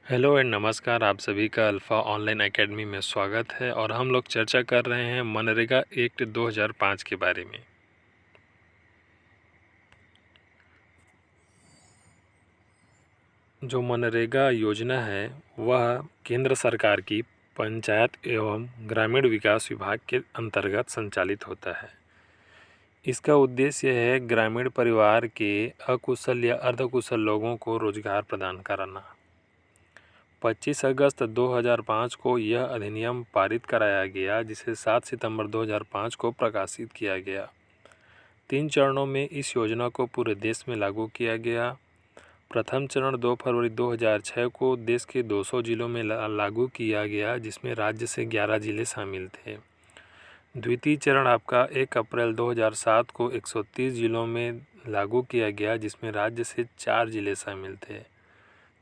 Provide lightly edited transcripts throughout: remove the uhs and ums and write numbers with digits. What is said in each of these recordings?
Hello and नमस्कार। आप सभी का अल्फ़ा ऑनलाइन एकेडमी में स्वागत है और हम लोग चर्चा कर रहे हैं मनरेगा एक्ट 2005 के बारे में। जो मनरेगा योजना है वह केंद्र सरकार की पंचायत एवं ग्रामीण विकास विभाग के अंतर्गत संचालित होता है। इसका उद्देश्य है ग्रामीण परिवार के अकुशल या अर्धकुशल लोगों को रोजगार प्रदान कराना। 25 अगस्त 2005 को यह अधिनियम पारित कराया गया, जिसे 7 सितंबर 2005 को प्रकाशित किया गया। 3 चरणों में इस योजना को पूरे देश में लागू किया गया। प्रथम चरण 2 फरवरी 2006 को देश के 200 जिलों में लागू किया गया, जिसमें राज्य से 11 जिले शामिल थे। द्वितीय चरण आपका 1 अप्रैल 2007 को 130 जिलों में लागू किया गया, जिसमें राज्य से 4 जिले शामिल थे।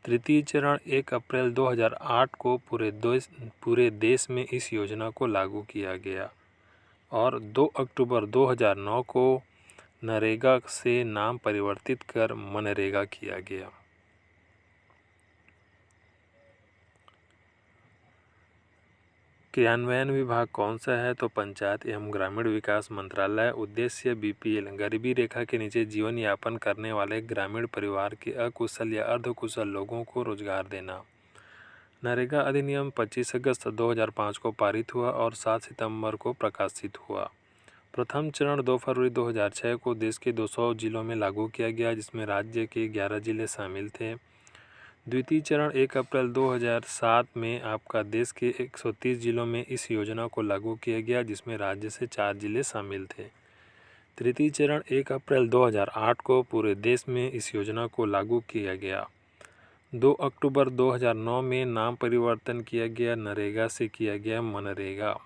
तृतीय चरण 1 अप्रैल 2008 को पूरे देश में इस योजना को लागू किया गया और 2 अक्टूबर 2009 को नरेगा से नाम परिवर्तित कर मनरेगा किया गया। क्रियान्वयन विभाग कौन सा है? तो पंचायत एवं ग्रामीण विकास मंत्रालय। उद्देश्य बीपीएल, गरीबी रेखा के नीचे जीवन यापन करने वाले ग्रामीण परिवार के अकुशल या अर्धकुशल लोगों को रोजगार देना। नरेगा अधिनियम 25 अगस्त 2005 को पारित हुआ और 7 सितंबर को प्रकाशित हुआ। प्रथम चरण 2 फरवरी 2006 को देश के 200 जिलों में लागू किया गया, जिसमें राज्य के 11 जिले शामिल थे। द्वितीय चरण 1 अप्रैल 2007 में आपका देश के 130 जिलों में इस योजना को लागू किया गया, जिसमें राज्य से 4 जिले शामिल थे। तृतीय चरण 1 अप्रैल 2008 को पूरे देश में इस योजना को लागू किया गया। 2 अक्टूबर 2009 में नाम परिवर्तन किया गया, नरेगा से किया गया मनरेगा।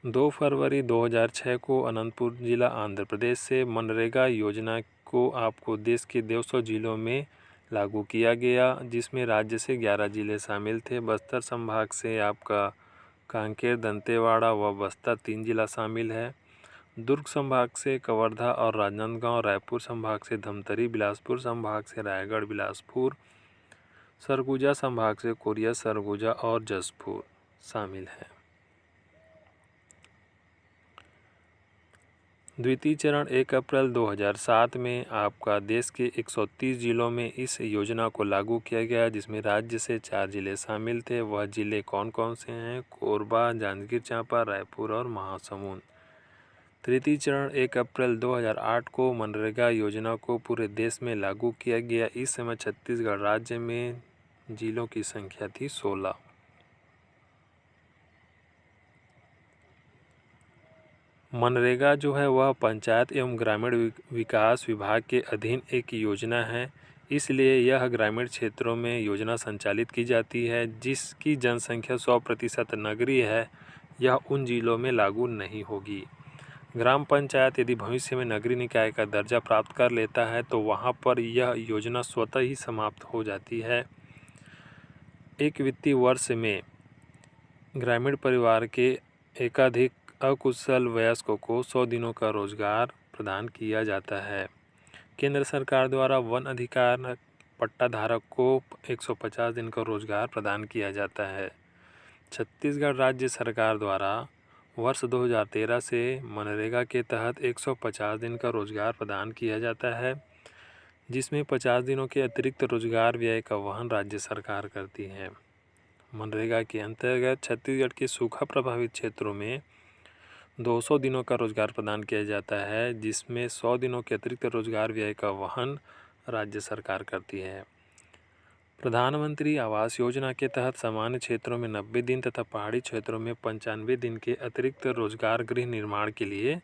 दो फरवरी 2006 को अनंतपुर जिला आंध्र प्रदेश से मनरेगा योजना को आपको देश के 200 जिलों में लागू किया गया, जिसमें राज्य से 11 जिले शामिल थे। बस्तर संभाग से आपका कांकेर, दंतेवाड़ा व बस्तर 3 जिला शामिल है। दुर्ग संभाग से कवर्धा और राजनांदगांव, रायपुर संभाग से धमतरी, बिलासपुर संभाग से रायगढ़, बिलासपुर, सरगुजा संभाग से कोरिया, सरगुजा और जसपुर शामिल है। द्वितीय चरण 1 अप्रैल 2007 में आपका देश के 130 जिलों में इस योजना को लागू किया गया, जिसमें राज्य से 4 जिले शामिल थे। वह जिले कौन कौन से हैं? कोरबा, जांजगीर चांपा, रायपुर और महासमुंद। तृतीय चरण 1 अप्रैल 2008 को मनरेगा योजना को पूरे देश में लागू किया गया। इस समय छत्तीसगढ़ राज्य में जिलों की संख्या थी 16। मनरेगा जो है वह पंचायत एवं ग्रामीण विकास विभाग के अधीन एक योजना है, इसलिए यह ग्रामीण क्षेत्रों में योजना संचालित की जाती है। जिसकी जनसंख्या 100% नगरीय है, यह उन जिलों में लागू नहीं होगी। ग्राम पंचायत यदि भविष्य में नगरीय निकाय का दर्जा प्राप्त कर लेता है तो वहां पर यह योजना स्वतः ही समाप्त हो जाती है। एक वित्तीय वर्ष में ग्रामीण परिवार के एकाधिक अकुशल वयस्कों को 100 दिनों का रोजगार प्रदान किया जाता है। केंद्र सरकार द्वारा वन अधिकार पट्टाधारक को 150 दिन का रोजगार प्रदान किया जाता है। छत्तीसगढ़ राज्य सरकार द्वारा वर्ष 2013 से मनरेगा के तहत 150 दिन का रोजगार प्रदान किया जाता है, जिसमें 50 दिनों के अतिरिक्त रोजगार व्यय का वहन राज्य सरकार करती है। मनरेगा के अंतर्गत छत्तीसगढ़ के सूखा प्रभावित क्षेत्रों में 200 दिनों का रोजगार प्रदान किया जाता है, जिसमें 100 दिनों के अतिरिक्त रोजगार व्यय का वहन राज्य सरकार करती है। प्रधानमंत्री आवास योजना के तहत सामान्य क्षेत्रों में 90 दिन तथा पहाड़ी क्षेत्रों में 95 दिन के अतिरिक्त रोजगार गृह निर्माण के लिए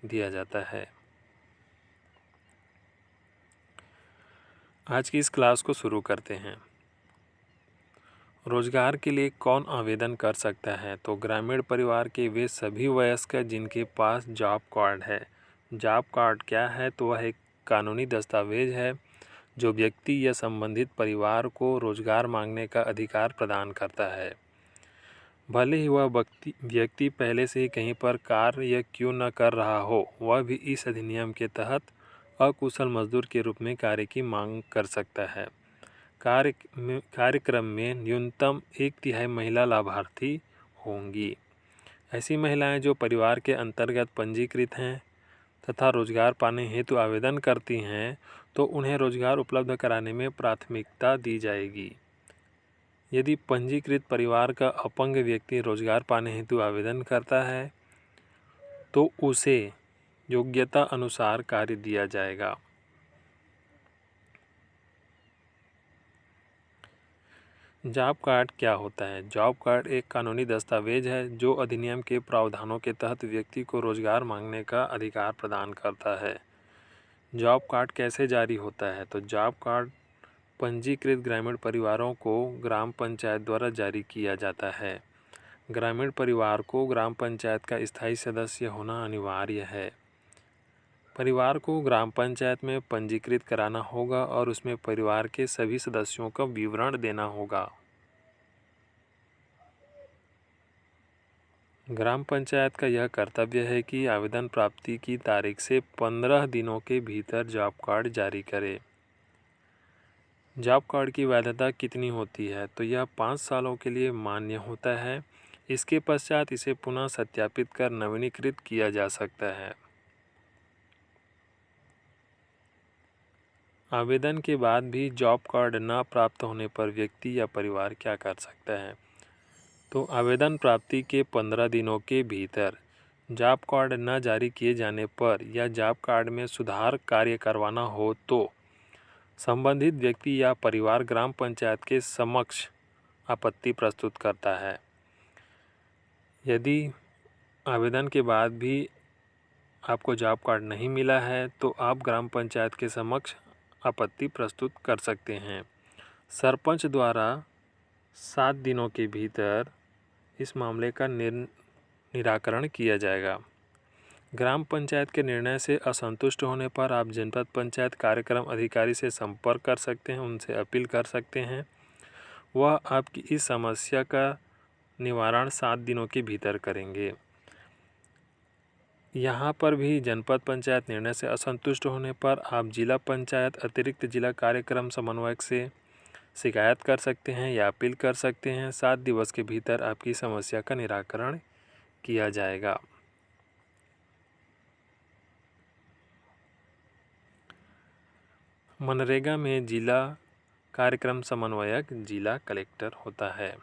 दिया जाता है। आज की इस क्लास को शुरू करते हैं। रोजगार के लिए कौन आवेदन कर सकता है? तो ग्रामीण परिवार के वे सभी वयस्क जिनके पास जॉब कार्ड है। जॉब कार्ड क्या है? तो वह एक कानूनी दस्तावेज है जो व्यक्ति या संबंधित परिवार को रोजगार मांगने का अधिकार प्रदान करता है, भले ही वह व्यक्ति पहले से ही कहीं पर कार्य क्यों न कर रहा हो। वह भी इस अधिनियम के तहत अकुशल मजदूर के रूप में कार्य की मांग कर सकता है। कार्यक्रम में न्यूनतम 1/3 महिला लाभार्थी होंगी। ऐसी महिलाएं जो परिवार के अंतर्गत पंजीकृत हैं तथा रोजगार पाने हेतु आवेदन करती हैं तो उन्हें रोजगार उपलब्ध कराने में प्राथमिकता दी जाएगी। यदि पंजीकृत परिवार का अपंग व्यक्ति रोजगार पाने हेतु आवेदन करता है तो उसे योग्यता अनुसार कार्य दिया जाएगा। जॉब कार्ड क्या होता है? जॉब कार्ड एक कानूनी दस्तावेज है जो अधिनियम के प्रावधानों के तहत व्यक्ति को रोजगार मांगने का अधिकार प्रदान करता है। जॉब कार्ड कैसे जारी होता है? तो जॉब कार्ड पंजीकृत ग्रामीण परिवारों को ग्राम पंचायत द्वारा जारी किया जाता है। ग्रामीण परिवार को ग्राम पंचायत का स्थायी सदस्य होना अनिवार्य है। परिवार को ग्राम पंचायत में पंजीकृत कराना होगा और उसमें परिवार के सभी सदस्यों का विवरण देना होगा। ग्राम पंचायत का यह कर्तव्य है कि आवेदन प्राप्ति की तारीख से 15 दिनों के भीतर जॉब कार्ड जारी करे। जॉब कार्ड की वैधता कितनी होती है? तो यह 5 सालों के लिए मान्य होता है। इसके पश्चात इसे पुनः सत्यापित कर नवीनीकृत किया जा सकता है। आवेदन के बाद भी जॉब कार्ड न प्राप्त होने पर व्यक्ति या परिवार क्या कर सकता है? तो आवेदन प्राप्ति के 15 दिनों के भीतर जॉब कार्ड न जारी किए जाने पर या जॉब कार्ड में सुधार कार्य करवाना हो तो संबंधित व्यक्ति या परिवार ग्राम पंचायत के समक्ष आपत्ति प्रस्तुत करता है। यदि आवेदन के बाद भी आपको जॉब कार्ड नहीं मिला है तो आप ग्राम पंचायत के समक्ष आपत्ति प्रस्तुत कर सकते हैं। सरपंच द्वारा 7 दिनों के भीतर इस मामले का निराकरण किया जाएगा। ग्राम पंचायत के निर्णय से असंतुष्ट होने पर आप जनपद पंचायत कार्यक्रम अधिकारी से संपर्क कर सकते हैं, उनसे अपील कर सकते हैं। वह आपकी इस समस्या का निवारण 7 दिनों के भीतर करेंगे। यहाँ पर भी जनपद पंचायत निर्णय से असंतुष्ट होने पर आप जिला पंचायत अतिरिक्त जिला कार्यक्रम समन्वयक से शिकायत कर सकते हैं या अपील कर सकते हैं। 7 दिवस के भीतर आपकी समस्या का निराकरण किया जाएगा। मनरेगा में जिला कार्यक्रम समन्वयक जिला कलेक्टर होता है।